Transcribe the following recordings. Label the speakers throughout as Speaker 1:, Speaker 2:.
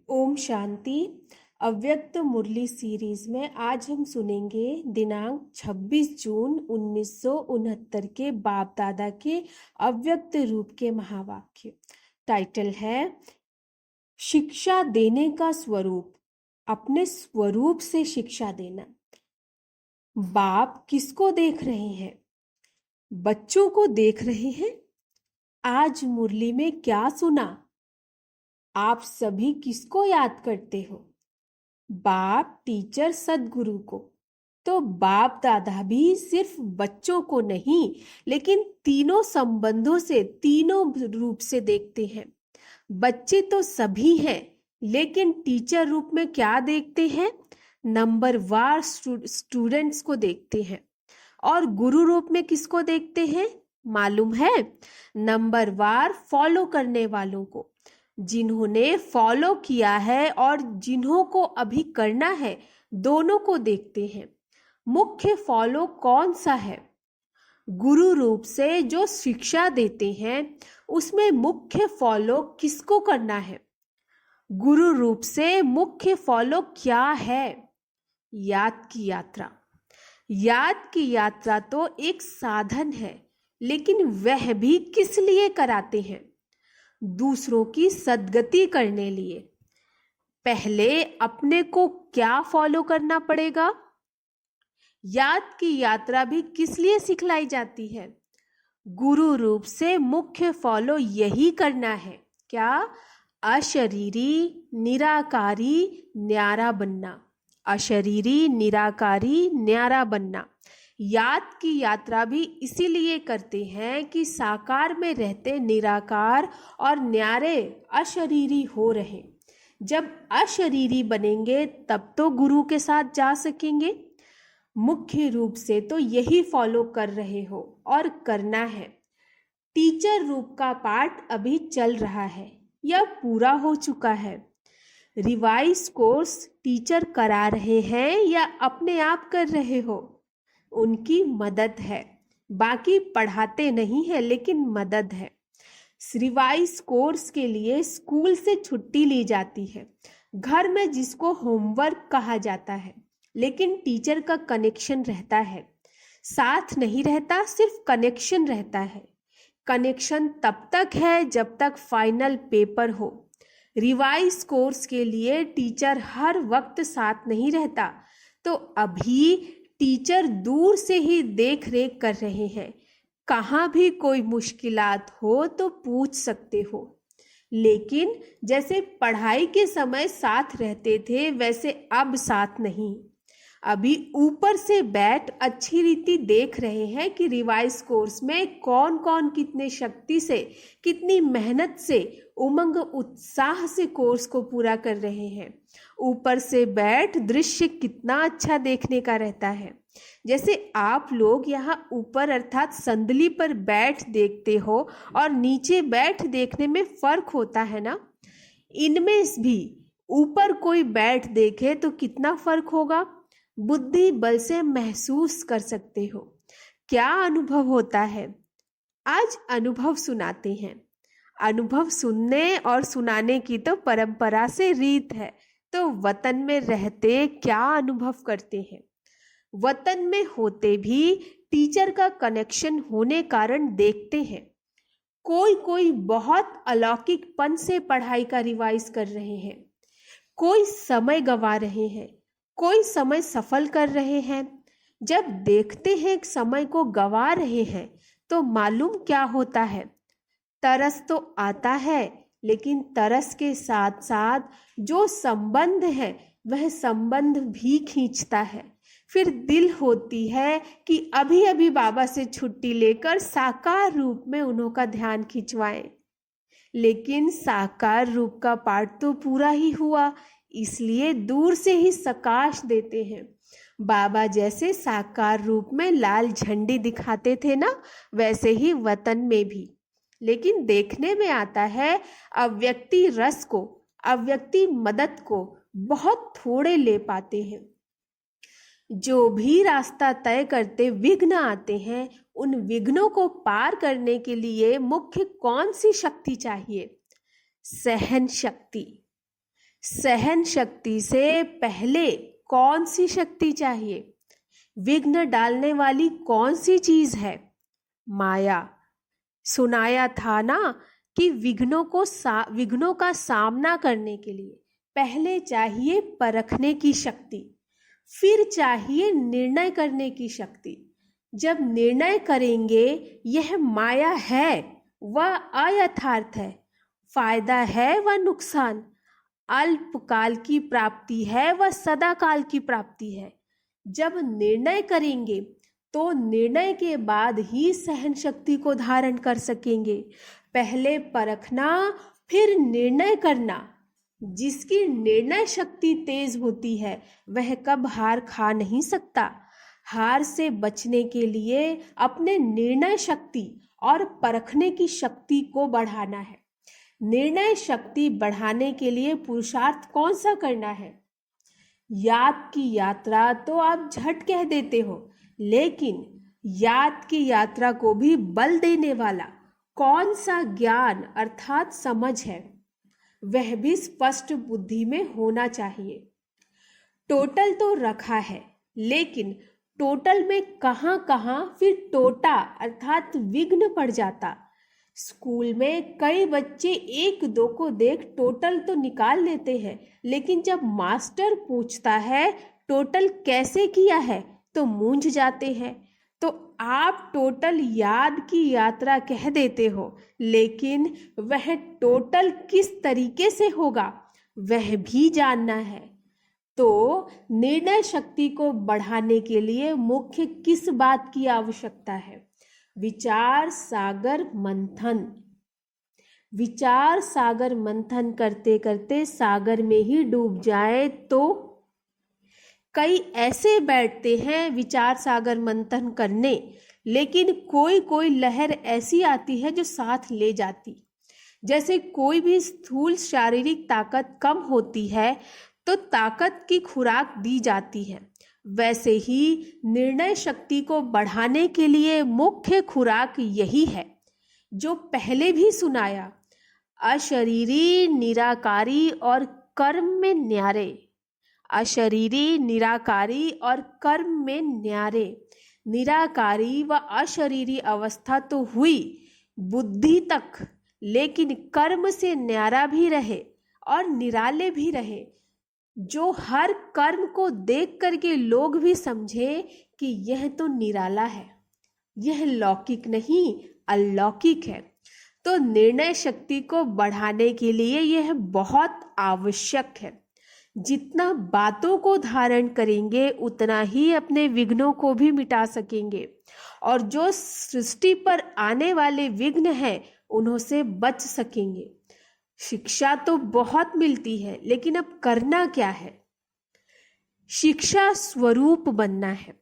Speaker 1: ओम शांति। अव्यक्त मुरली सीरीज में आज हम सुनेंगे दिनांक 26 जून 1969 के बाप दादा के अव्यक्त रूप के महावाक्य। टाइटल है शिक्षा देने का स्वरूप, अपने स्वरूप से शिक्षा देना। बाप किसको देख रहे हैं? बच्चों को देख रहे हैं। आज मुरली में क्या सुना? आप सभी किसको याद करते हो? बाप, टीचर, सदगुरु को। तो बाप दादा भी सिर्फ बच्चों को नहीं, लेकिन तीनों संबंधों से, तीनों रूप से देखते हैं। बच्चे तो सभी हैं, लेकिन टीचर रूप में क्या देखते हैं? नंबरवार स्टूडेंट्स को देखते हैं। और गुरु रूप में किसको देखते हैं? मालूम है? नंबरवार फॉलो करने वालों को, जिन्होंने फॉलो किया है और जिन्हों को अभी करना है, दोनों को देखते हैं। मुख्य फॉलो कौन सा है? गुरु रूप से जो शिक्षा देते हैं, उसमें मुख्य फॉलो किसको करना है? गुरु रूप से मुख्य फॉलो क्या है? याद की यात्रा। याद की यात्रा तो एक साधन है, लेकिन वह भी किस लिए कराते हैं? दूसरों की सद्गति करने लिए। पहले अपने को क्या फॉलो करना पड़ेगा? याद की यात्रा भी किस लिए सिखलाई जाती है? गुरु रूप से मुख्य फॉलो यही करना है। क्या? अशरीरी, निराकारी, न्यारा बनना। अशरीरी, निराकारी, न्यारा बनना। याद की यात्रा भी इसीलिए करते हैं कि साकार में रहते निराकार और न्यारे अशरीरी हो रहे। जब अशरीरी बनेंगे तब तो गुरु के साथ जा सकेंगे। मुख्य रूप से तो यही फॉलो कर रहे हो और करना है। टीचर रूप का पाठ अभी चल रहा है या पूरा हो चुका है? रिवाइज कोर्स टीचर करा रहे हैं या अपने आप कर रहे हो? उनकी मदद है, बाकी पढ़ाते नहीं है, लेकिन मदद है। रिवाइज कोर्स के लिए स्कूल से छुट्टी ली जाती है, घर में जिसको होमवर्क कहा जाता है, लेकिन टीचर का कनेक्शन रहता है। साथ नहीं रहता, सिर्फ कनेक्शन रहता है। कनेक्शन तब तक है जब तक फाइनल पेपर हो। रिवाइज कोर्स के लिए टीचर हर वक्त साथ नहीं रहता, तो अभी टीचर दूर से ही देख रेख कर रहे हैं। कहाँ भी कोई मुश्किलात हो तो पूछ सकते हो, लेकिन जैसे पढ़ाई के समय साथ रहते थे, वैसे अब साथ नहीं। अभी ऊपर से बैठ अच्छी रीति देख रहे हैं कि रिवाइज कोर्स में कौन कौन कितने शक्ति से, कितनी मेहनत से, उमंग उत्साह से कोर्स को पूरा कर रहे हैं। ऊपर से बैठ दृश्य कितना अच्छा देखने का रहता है। जैसे आप लोग यहाँ ऊपर अर्थात संदली पर बैठ देखते हो और नीचे बैठ देखने में फर्क होता है ना। इनमें भी ऊपर कोई बैठ देखे तो कितना फर्क होगा, बुद्धि बल से महसूस कर सकते हो। क्या अनुभव होता है? आज अनुभव सुनाते हैं। अनुभव सुनने और सुनाने की तो परंपरा से रीत है, तो वतन में रहते क्या अनुभव करते हैं? वतन में होते भी टीचर का कनेक्शन होने कारण देखते हैं। कोई कोई बहुत अलौकिकपन से पढ़ाई का रिवाइज कर रहे हैं, कोई समय गंवा रहे हैं, कोई समय सफल कर रहे हैं। जब देखते हैं समय को गंवा रहे हैं तो मालूम क्या होता है? तरस तो आता है, लेकिन तरस के साथ साथ जो संबंध है वह संबंध भी खींचता है। फिर दिल होती है कि अभी अभी बाबा से छुट्टी लेकर साकार रूप में उन्हों का ध्यान खिंचवाएं, लेकिन साकार रूप का पाठ तो पूरा ही हुआ, इसलिए दूर से ही सकाश देते हैं। बाबा जैसे साकार रूप में लाल झंडी दिखाते थे ना, वैसे ही वतन में भी। लेकिन देखने में आता है अव्यक्ति रस को, अव्यक्ति मदद को बहुत थोड़े ले पाते हैं। जो भी रास्ता तय करते विघ्न आते हैं, उन विघ्नों को पार करने के लिए मुख्य कौन सी शक्ति चाहिए? सहन शक्ति। सहन शक्ति से पहले कौन सी शक्ति चाहिए? विघ्न डालने वाली कौन सी चीज है? माया। सुनाया था ना कि विघ्नों का सामना करने के लिए पहले चाहिए परखने की शक्ति, फिर चाहिए निर्णय करने की शक्ति। जब निर्णय करेंगे यह माया है वह अयथार्थ है, फायदा है वह नुकसान, अल्पकाल की प्राप्ति है वह सदाकाल की प्राप्ति है। जब निर्णय करेंगे तो निर्णय के बाद ही सहन शक्ति को धारण कर सकेंगे। पहले परखना फिर निर्णय करना। जिसकी निर्णय शक्ति तेज होती है वह कब हार खा नहीं सकता। हार से बचने के लिए अपने निर्णय शक्ति और परखने की शक्ति को बढ़ाना है। निर्णय शक्ति बढ़ाने के लिए पुरुषार्थ कौन सा करना है? याद की यात्रा तो आप झट कह देते हो, लेकिन याद की यात्रा को भी बल देने वाला कौन सा ज्ञान अर्थात समझ है, वह भी स्पष्ट बुद्धि में होना चाहिए। टोटल तो रखा है, लेकिन टोटल में कहाँ कहाँ फिर टोटा अर्थात विघ्न पड़ जाता। स्कूल में कई बच्चे एक दो को देख टोटल तो निकाल लेते हैं, लेकिन जब मास्टर पूछता है टोटल कैसे किया है तो मूंझ जाते हैं। तो आप टोटल याद की यात्रा कह देते हो, लेकिन वह टोटल किस तरीके से होगा वह भी जानना है। तो निर्णय शक्ति को बढ़ाने के लिए मुख्य किस बात की आवश्यकता है? विचार सागर मंथन। विचार सागर मंथन करते करते सागर में ही डूब जाए तो कई ऐसे बैठते हैं विचार सागर मंथन करने, लेकिन कोई कोई लहर ऐसी आती है जो साथ ले जाती। जैसे कोई भी स्थूल शारीरिक ताकत कम होती है तो ताकत की खुराक दी जाती है, वैसे ही निर्णय शक्ति को बढ़ाने के लिए मुख्य खुराक यही है जो पहले भी सुनाया। अशरीरी, निराकारी और कर्म में न्यारे। अशरीरी, निराकारी और कर्म में न्यारे। निराकारी व अशरीरी अवस्था तो हुई बुद्धि तक, लेकिन कर्म से न्यारा भी रहे और निराले भी रहे, जो हर कर्म को देख करके लोग भी समझे कि यह तो निराला है, यह लौकिक नहीं अलौकिक है। तो निर्णय शक्ति को बढ़ाने के लिए यह बहुत आवश्यक है। जितना बातों को धारण करेंगे उतना ही अपने विघ्नों को भी मिटा सकेंगे, और जो सृष्टि पर आने वाले विघ्न हैं उन्हों से बच सकेंगे। शिक्षा तो बहुत मिलती है, लेकिन अब करना क्या है? शिक्षा स्वरूप बनना है।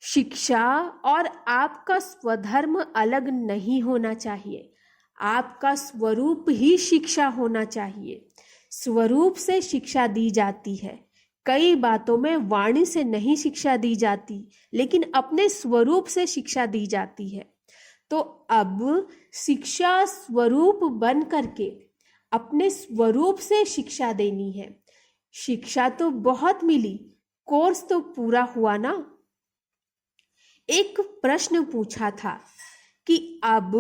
Speaker 1: शिक्षा और आपका स्वधर्म अलग नहीं होना चाहिए, आपका स्वरूप ही शिक्षा होना चाहिए। स्वरूप से शिक्षा दी जाती है। कई बातों में वाणी से नहीं शिक्षा दी जाती, लेकिन अपने स्वरूप से शिक्षा दी जाती है। तो अब शिक्षा स्वरूप बन करके अपने स्वरूप से शिक्षा देनी है। शिक्षा तो बहुत मिली, कोर्स तो पूरा हुआ ना। एक प्रश्न पूछा था कि अब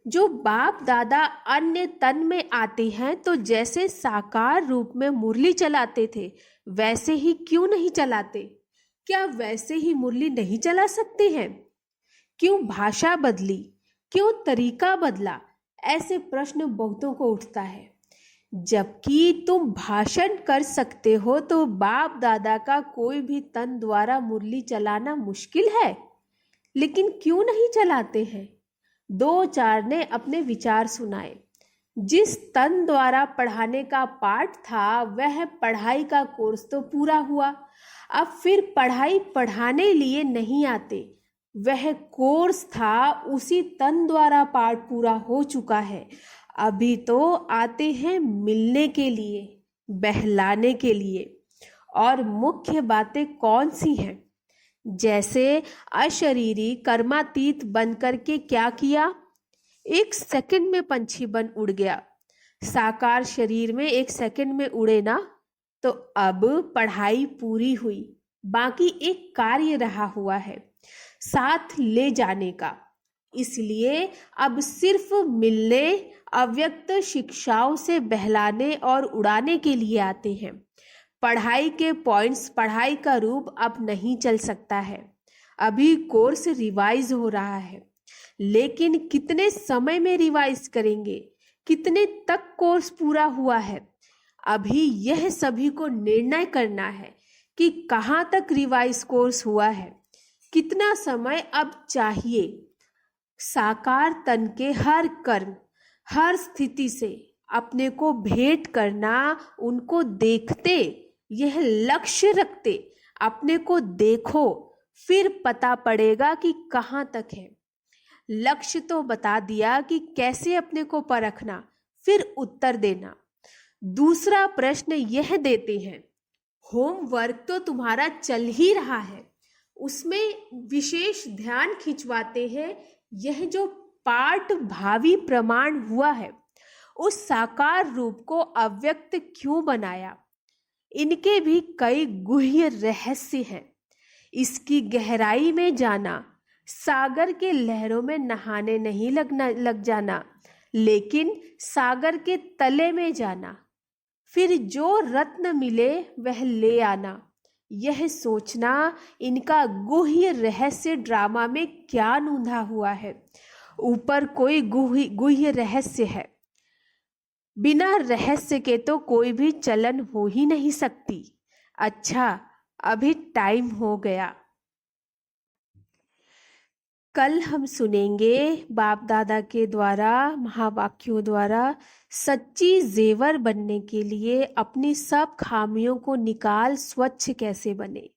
Speaker 1: जो बाप दादा अन्य तन में आते हैं तो जैसे साकार रूप में मुरली चलाते थे वैसे ही क्यों नहीं चलाते? क्या वैसे ही मुरली नहीं चला सकते हैं? क्यों भाषा बदली? क्यों तरीका बदला? ऐसे प्रश्न बहुतों को उठता है। जबकि तुम भाषण कर सकते हो तो बाप दादा का कोई भी तन द्वारा मुरली चलाना मुश्किल है, लेकिन क्यों नहीं चलाते हैं? दो चार ने अपने विचार सुनाए। जिस तन द्वारा पढ़ाने का पाठ था वह पढ़ाई का कोर्स तो पूरा हुआ, अब फिर पढ़ाई पढ़ाने लिए नहीं आते। वह कोर्स था, उसी तन द्वारा पाठ पूरा हो चुका है। अभी तो आते हैं मिलने के लिए, बहलाने के लिए। और मुख्य बातें कौन सी हैं? जैसे अशरीरी कर्मातीत बन करके क्या किया? 1 सेकंड में पंछी बन उड़ गया। साकार शरीर में 1 सेकंड में उड़े ना, तो अब पढ़ाई पूरी हुई, बाकी एक कार्य रहा हुआ है साथ ले जाने का। इसलिए अब सिर्फ मिलने, अव्यक्त शिक्षाओं से बहलाने और उड़ाने के लिए आते हैं। पढ़ाई के पॉइंट्स, पढ़ाई का रूप अब नहीं चल सकता है। अभी कोर्स रिवाइज हो रहा है, लेकिन कितने समय में रिवाइज करेंगे, कितने तक कोर्स पूरा हुआ है, अभी यह सभी को निर्णय करना है कि कहाँ तक रिवाइज कोर्स हुआ है, कितना समय अब चाहिए। साकार तन के हर कर्म, हर स्थिति से अपने को भेंट करना, उनको देखते, यह लक्ष्य रखते अपने को देखो, फिर पता पड़ेगा कि कहाँ तक है। लक्ष्य तो बता दिया कि कैसे अपने को परखना, फिर उत्तर देना। दूसरा प्रश्न यह देते हैं, होमवर्क तो तुम्हारा चल ही रहा है, उसमें विशेष ध्यान खिंचवाते हैं, यह जो पाठ भावी प्रमाण हुआ है, उस साकार रूप को अव्यक्त क्यों बनाया? इनके भी कई गुह्य रहस्य हैं। इसकी गहराई में जाना, सागर के लहरों में नहाने नहीं लग जाना, लेकिन सागर के तले में जाना, फिर जो रत्न मिले वह ले आना, यह सोचना। इनका गुह्य रहस्य ड्रामा में क्या नूंधा हुआ है? ऊपर कोई गुह्य रहस्य है, बिना रहस्य के तो कोई भी चलन हो ही नहीं सकती। अच्छा, अभी टाइम हो गया। कल हम सुनेंगे बाप दादा के द्वारा, महावाक्यों द्वारा, सच्ची जेवर बनने के लिए अपनी सब खामियों को निकाल स्वच्छ कैसे बने।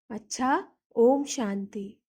Speaker 1: अच्छा, ओम शांति।